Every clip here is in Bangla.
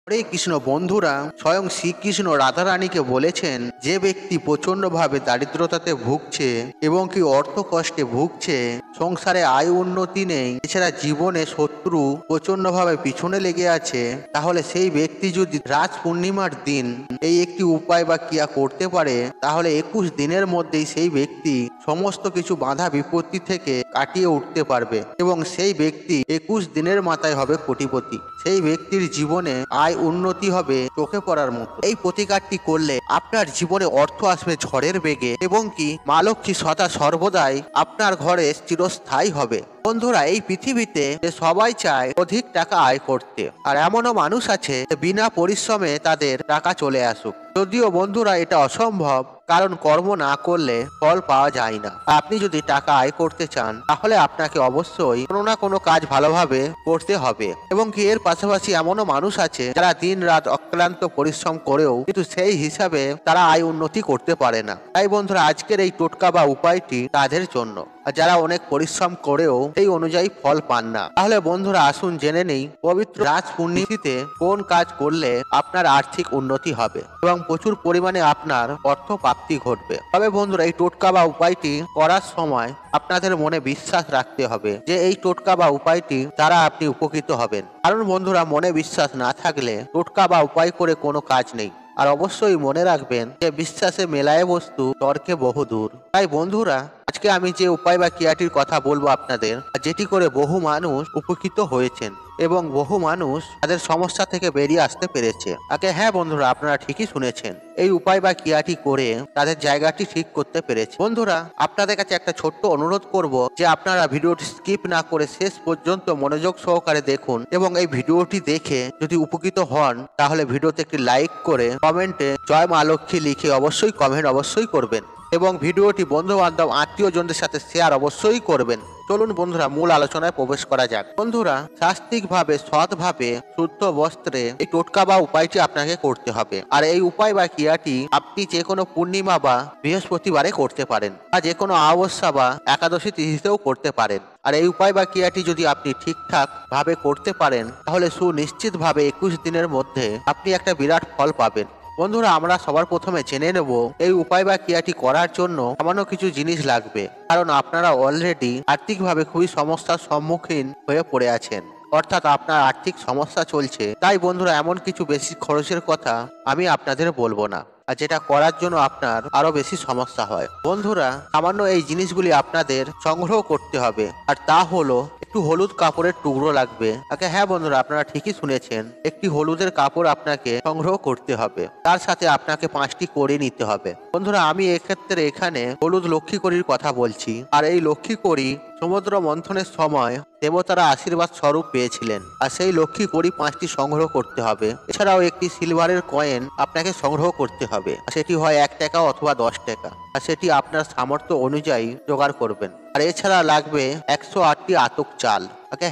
হরে কৃষ্ণ বন্ধুরা, স্বয়ং শ্রীকৃষ্ণ রাধারানীকে বলেছেন, যে ব্যক্তি প্রচণ্ডভাবে দারিদ্রতাতে ভুগছে এবং কি অর্থ কষ্টে ভুগছে, সংসারে আয় উন্নতি নেই, এছাড়া জীবনে শত্রু প্রচণ্ডভাবে পিছনে লেগে আছে, তাহলে সেই ব্যক্তি যদি রাজ পূর্ণিমার দিন এই একটি উপায় বা ক্রিয়া করতে পারে, তাহলে 21 দিনের মধ্যেই সেই ব্যক্তি সমস্ত কিছু বাধা বিপত্তি থেকে কাটিয়ে উঠতে পারবে এবং সেই ব্যক্তি 21 দিনের মাথায় হবে কোটিপতি। সেই ব্যক্তির জীবনে আয় উন্নতি হবে চোখে পড়ার মতো। এই প্রতিকারটি করলে আপনার জীবনে অর্থ আসবে ঝড়ের বেগে এবং কি মা লক্ষ্মী সদা সর্বদাই আপনার ঘরে চিরস্থায়ী হবে। বন্ধুরা, এই পৃথিবীতে সবাই চায় অধিক টাকা আয় করতে, আর এমনও মানুষ আছে বিনা পরিশ্রমে তাদের টাকা চলে আসুক। যদিও বন্ধুরা এটা অসম্ভব, কারণ কর্ম না করলে ফল পাওয়া যায় না। আপনি যদি টাকা আয় করতে চান, তাহলে আপনাকে অবশ্যই কোনো না কোনো কাজ ভালোভাবে করতে হবে এবং কি এর পাশাপাশি এমনও মানুষ আছে যারা দিন রাত অক্লান্ত পরিশ্রম করেও কিন্তু সেই হিসাবে তারা আয় উন্নতি করতে পারে না। তাই বন্ধুরা, আজকের এই টোটকা বা উপায়টি তাদের জন্য, আর যারা অনেক পরিশ্রম করেও সেই অনুযায়ী ফল পান না। তাহলে বন্ধুরা, আসুন জেনে নেই পবিত্র রাজ পূর্ণিমাতে কোন কাজ করলে আপনার আর্থিক উন্নতি হবে এবং প্রচুর পরিমাণে আপনার অর্থ প্রাপ্তি ঘটবে। তবে বন্ধুরা, এই টোটকা বা উপায়টি করার সময় আপনাদের মনে বিশ্বাস রাখতে হবে যে এই টোটকা বা উপায়টি দ্বারা আপনি উপকৃত হবেন। কারণ বন্ধুরা, মনে বিশ্বাস না থাকলে টোটকা বা উপায় করে কোনো কাজ নেই। আর অবশ্যই মনে রাখবেন যে বিশ্বাসে মেলায় বস্তু তর্কে বহুদূর। তাই বন্ধুরা, আজকে আমি যে উপায় বা ক্রিয়াটির কথা বলবো আপনাদের, যেটি করে বহু মানুষ উপকৃত হয়েছেন এবং বহু মানুষ তাদের সমস্যা থেকে বেরিয়ে আসতে পেরেছে। হ্যাঁ বন্ধুরা, আপনারা ঠিকই শুনেছেন, এই উপায় বা ক্রিয়াটি করে তাদের জায়গাটি ঠিক করতে পেরেছে। বন্ধুরা, আপনাদের কাছে একটা ছোট্ট অনুরোধ করব যে আপনারা ভিডিওটি স্কিপ না করে শেষ পর্যন্ত মনোযোগ সহকারে দেখুন এবং এই ভিডিওটি দেখে যদি উপকৃত হন, তাহলে ভিডিওতে একটি লাইক করে কমেন্টে জয় মা লক্ষ্মী লিখে অবশ্যই কমেন্ট অবশ্যই করবেন এবং ভিডিওটি বন্ধু বান্ধব আত্মীয়জনদের সাথে শেয়ার অবশ্যই করবেন। চলুন বন্ধুরা, মূল আলোচনায় প্রবেশ করা যাক। বন্ধুরা, শাস্ত্রিকভাবে সৎভাবে শুদ্ধ বস্ত্রে এই টোটকা বা উপায়টি আপনাকে করতে হবে। আর এই উপায় বা ক্রিয়াটি আপনি যে কোনো পূর্ণিমা বা বৃহস্পতিবারে করতে পারেন, বা যে কোনো অমাবস্যা বা একাদশী তিথিতেও করতে পারেন। আর এই উপায় বা ক্রিয়াটি যদি আপনি ঠিকঠাক ভাবে করতে পারেন, তাহলে সুনিশ্চিত ভাবে 21 দিনের মধ্যে আপনি একটা বিরাট ফল পাবেন। বন্ধুরা, আমরা সবার প্রথমে জেনে নেব এই উপায় বা ক্রিয়াটি করার জন্য সামান্য কিছু জিনিস লাগবে, কারণ আপনারা অলরেডি আর্থিকভাবে খুবই সমস্যার সম্মুখীন হয়ে পড়ে আছেন, অর্থাৎ আপনার আর্থিক সমস্যা চলছে। তাই বন্ধুরা, এমন কিছু বেশি খরচের কথা আমি আপনাদের বলবো না, আর যেটা করার জন্য আপনার আরো বেশি সমস্যা হয়। বন্ধুরা, সামান্য এই জিনিসগুলি আপনাদের সংগ্রহ করতে হবে, আর তা হলো একটু হলুদ কাপড়ের টুকরো লাগবে। হ্যাঁ বন্ধুরা, আপনারা ঠিকই শুনেছেন, একটি হলুদের কাপড় আপনাকে সংগ্রহ করতে হবে। তার সাথে আপনাকে 5টি কড়ি নিতে হবে। বন্ধুরা, আমি এক্ষেত্রে এখানে হলুদ লক্ষ্মী কড়ির কথা বলছি। আর এই লক্ষ্মী কড়ি সমুদ্র মন্থনের সময় দেবতারা আশীর্বাদ স্বরূপ পেয়েছিলেন, আর সেই লক্ষ্মী কড়ি 5টি সংগ্রহ করতে হবে। এছাড়াও একটি সিলভারের কয়েন আপনাকে সংগ্রহ করতে হবে, সেটি হয় 1 টাকা অথবা 10 টাকা, আর সেটি আপনার সামর্থ্য অনুযায়ী জোগাড় করবেন। আর এছাড়া লাগবে 108টি আতক চাল।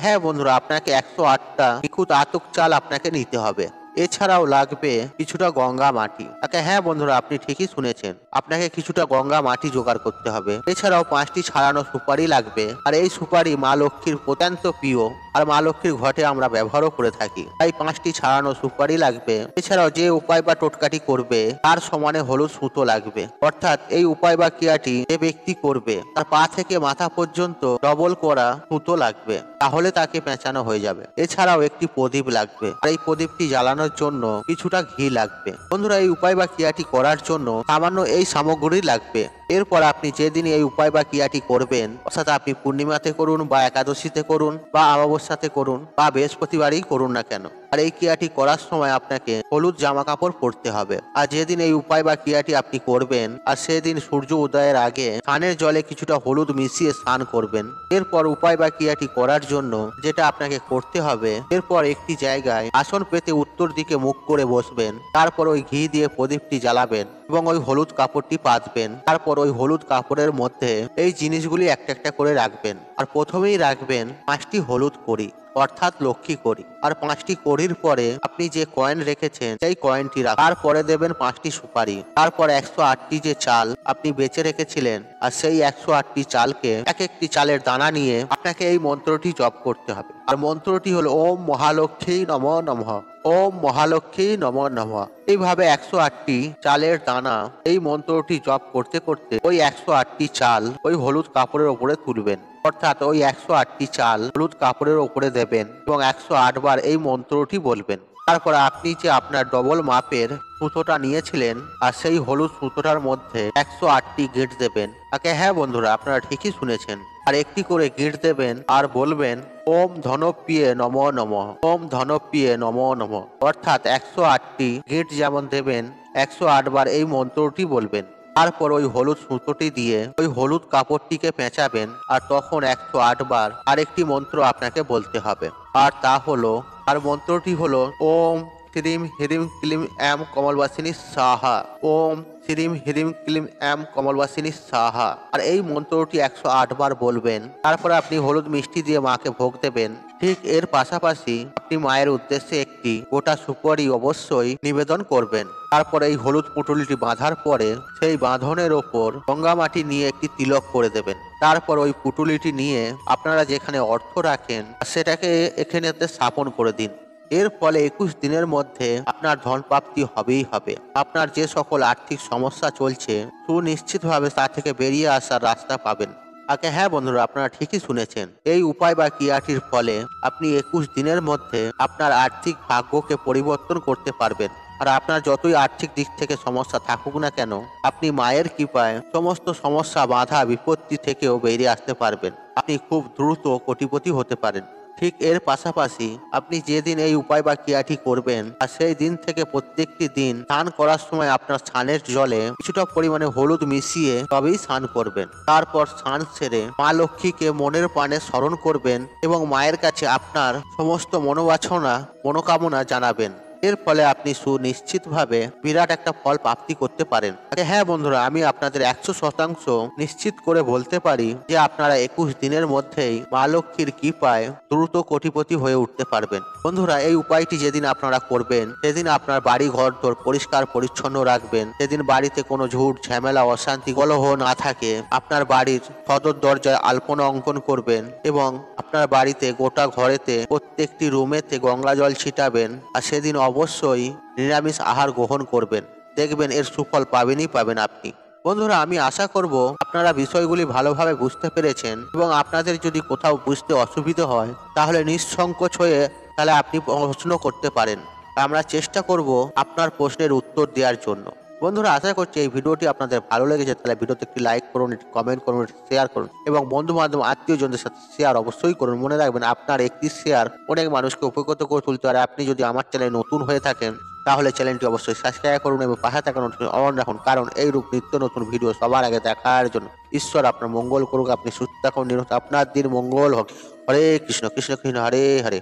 হ্যাঁ বন্ধুরা, আপনাকে 108টা নিখুঁত আতক চাল আপনাকে নিতে হবে। এছাড়াও লাগবে কিছুটা গঙ্গা মাটি। হ্যাঁ বন্ধুরা, আপনি ঠিকই শুনেছেন, আপনাকে কিছুটা গঙ্গা মাটি জোগাড় করতে হবে। এছাড়াও 5টি ছাড়ানো সুপারি লাগবে, আর এই সুপারি মা লক্ষ্মীর অত্যন্ত প্রিয়, আর মা লক্ষ্মীর ঘটে আমরা ব্যবহারও করে থাকি, তাই 5টি ছাড়ানো সুপারি লাগবে। এছাড়াও যে উপায় বা টোটকাটি করবে তার সমানে হলুদ সুতো লাগবে, অর্থাৎ এই উপায় বা ক্রিয়াটি যে ব্যক্তি করবে তার পা থেকে মাথা পর্যন্ত ডবল করা সুতো লাগবে, তাহলে তাকে পেঁচানো হয়ে যাবে। এছাড়াও একটি প্রদীপ লাগবে, আর এই প্রদীপটি জ্বালানোর জন্য কিছুটা ঘি লাগবে। বন্ধুরা, এই উপায় বা ক্রিয়াটি করার জন্য সামান্য এই সামগ্রী লাগবে। এরপর আপনি যেদিন এই উপায় বা ক্রিয়াটি করবেন, অর্থাৎ আপনি পূর্ণিমাতে করুন বা একাদশীতে করুন বা অমাবস্যাতে করুন বা বৃহস্পতিবারই করুন না কেন, আর এই ক্রিয়াটি করার সময় আপনাকে হলুদ জামা কাপড় পরতে হবে। আর যেদিন এই উপায় বা ক্রিয়াটি আপনি করবেন, আর সেদিন সূর্য উদয়ের আগে স্নানের জলে কিছুটা হলুদ মিশিয়ে স্নান করবেন। এরপর উপায় বা ক্রিয়াটি করার জন্য যেটা আপনাকে করতে হবে, এরপর একটি জায়গায় আসন পেতে উত্তর দিকে মুখ করে বসবেন। তারপর ওই ঘি দিয়ে প্রদীপটি জ্বালাবেন এবং ওই হলুদ কাপড়টি পাতবেন। তারপর ওই হলুদ কাপড়ের মধ্যে এই জিনিসগুলি একটা একটা করে রাখবেন। আর প্রথমেই রাখবেন 5টি হলুদ কড়ি, অর্থাৎ লক্ষ্মী কড়ি। আর 5টি কড়ির পরে আপনি যে কয়েন রেখেছেন সেই কয়েনটি রাখবেন। তারপরে দেবেন 5টি সুপারি। তারপর 108টি যে চাল আপনি বেঁচে রেখেছিলেন, আর সেই 108টি চালকে এক একটি চালের দানা নিয়ে আপনাকে এই মন্ত্রটি জপ করতে হবে। আর মন্ত্রটি হলো ওম মহালক্ষ্মী নমঃ নমঃ, ওম মহালক্ষ্মী নমঃ নমঃ। এইভাবে 108টি চালের দানা এই মন্ত্রটি জপ করতে করতে ওই 108টি চাল ওই হলুদ কাপড়ের উপরে তুলবেন, অর্থাৎ ওই 108টি চাল হলুদ কাপড়ের উপরে দেবেন এবং 108 বার এই মন্ত্রটি বলবেন। তারপর আপনি যে আপনার ডবল মাপের সুতোটা নিয়েছিলেন আর সেই হলুদ সুতোটার মধ্যে 108টি গিঁট দেবেন। তাকে হ্যাঁ বন্ধুরা, আপনারা ঠিকই শুনেছেন। আর একটি করে গিঁট দেবেন আর বলবেন ওম ধনপ্রিয়ে নমঃ নমঃ, ওম ধনপ্রিয়ে নমঃ নমঃ। অর্থাৎ 108টি গিঁট যেমন দেবেন 108 বার এই মন্ত্রটি বলবেন। তারপর ওই হলুদ সুতোটি দিয়ে ওই হলুদ কাপড়টিকে পেঁচাবেন আর তখন 108 বার আরেকটি মন্ত্র আপনাকে বলতে হবে। আর তা হলো, আর মন্ত্রটি হলো ওম শ্রীম হ্রিম ক্লিম এম কমলবাসিনী সাহা, ওম শ্রীম হ্রিম ক্লিম এম কমলবাসিনী সাহা। আর এই মন্ত্রটি 108 বার বলবেন। তারপরে আপনি হলুদ মিষ্টি দিয়ে মাকে ভোগ দেবেন। ঠিক এর পাশাপাশি আপনি মায়ের উদ্দেশ্যে একটি গোটা সুপারি অবশ্যই নিবেদন করবেন। তারপরে এই হলুদ পুঁটুলিটি বাঁধার পরে সেই বাঁধনের ওপর গঙ্গা মাটি নিয়ে একটি তিলক করে দেবেন। তারপর ওই পুঁটুলিটি নিয়ে আপনারা যেখানে অর্থ রাখেন সেটাকে এখানে স্থাপন করে দিন। এর ফলে 21 দিনের মধ্যে আপনার ধন প্রাপ্তি হবেই হবে। আপনার যে সকল আর্থিক সমস্যা চলছে সুনিশ্চিতভাবে তা থেকে বেরিয়ে আসার রাস্তা পাবেন। আগে হ্যাঁ বন্ধুরা, আপনারা ঠিকই শুনেছেন। এই উপায় বা ক্রিয়াটির ফলে আপনি 21 দিনের মধ্যে আপনার আর্থিক ভাগ্যকে পরিবর্তন করতে পারবেন। আর আপনার যতই আর্থিক দিক থেকে সমস্যা থাকুক না কেন, আপনি মায়ের কৃপায় সমস্ত সমস্যা বাধা বিপত্তি থেকেও বেরিয়ে আসতে পারবেন। আপনি খুব দ্রুত কোটিপতি হতে পারেন। ঠিক এর পাশাপাশি আপনি যেদিন এই উপায় বা ক্রিয়াটি করবেন আর সেই দিন থেকে প্রত্যেকটি দিন স্নান করার সময় আপনার স্নানের জলে কিছুটা পরিমাণে হলুদ মিশিয়ে তবেই স্নান করবেন। তারপর স্নান সেরে মা লক্ষ্মীকে মনের প্রাণে স্মরণ করবেন এবং মায়ের কাছে আপনার সমস্ত মনোকামনা জানাবেন। এর ফলে আপনি সুনিশ্চিতভাবে বিরাট একটা ফল প্রাপ্তি করতে পারেন। হ্যাঁ বন্ধুরা, আমি আপনাদের 100% নিশ্চিত করে বলতে পারি যে আপনারা 21 দিনের মধ্যেই মা লক্ষ্মীর কৃপায় দ্রুত কোটিপতি হয়ে উঠতে পারবেন। বন্ধুরা, এই উপায়টি যেদিন আপনারা করবেন সেদিন আপনার বাড়ি ঘর দোর পরিষ্কার পরিচ্ছন্ন রাখবেন। সেদিন বাড়িতে কোনো ঝুট ঝামেলা অশান্তি কলহ না থাকে। আপনার বাড়ির সদর দরজায় আলপনা অঙ্কন করবেন এবং আপনার বাড়িতে গোটা ঘরেতে প্রত্যেকটি রুমেতে গঙ্গা জল ছিটাবেন। আর সেদিন অবশ্যই নিরামিষ আহার গ্রহণ করবেন। দেখবেন এর সুফল পাবেনই পাবেন আপনি। বন্ধুরা, আমি আশা করব আপনারা বিষয়গুলি ভালোভাবে বুঝতে পেরেছেন এবং আপনাদের যদি কোথাও বুঝতে অসুবিধা হয় তাহলে নিঃসংকোচ হয়ে তাহলে আপনি প্রশ্ন করতে পারেন। আমরা চেষ্টা করব আপনার প্রশ্নের উত্তর দেওয়ার জন্য। বন্ধুরা, আশা করছি এই ভিডিওটি আপনাদের ভালো লেগেছে। তাহলে ভিডিওতে একটি লাইক করুন, একটি কমেন্ট করুন, একটি শেয়ার করুন এবং বন্ধু বান্ধব আত্মীয়জনদের সাথে শেয়ার অবশ্যই করুন। মনে রাখবেন, আপনার একটি শেয়ার অনেক মানুষকে উপকৃত করে তুলতে পারে। আপনি যদি আমার চ্যানেলে নতুন হয়ে থাকেন তাহলে চ্যানেলটি অবশ্যই সাবস্ক্রাইব করুন এবং পাশে থাকা নোটিফিকেশন অন রাখুন, কারণ এইরূপ নিত্য নতুন ভিডিও সবার আগে দেখার জন্য। ঈশ্বর আপনার মঙ্গল করুক, আপনি সুস্থ থাকুন, আপনার দিন মঙ্গল হোক। হরে কৃষ্ণ কৃষ্ণ কৃষ্ণ হরে হরে।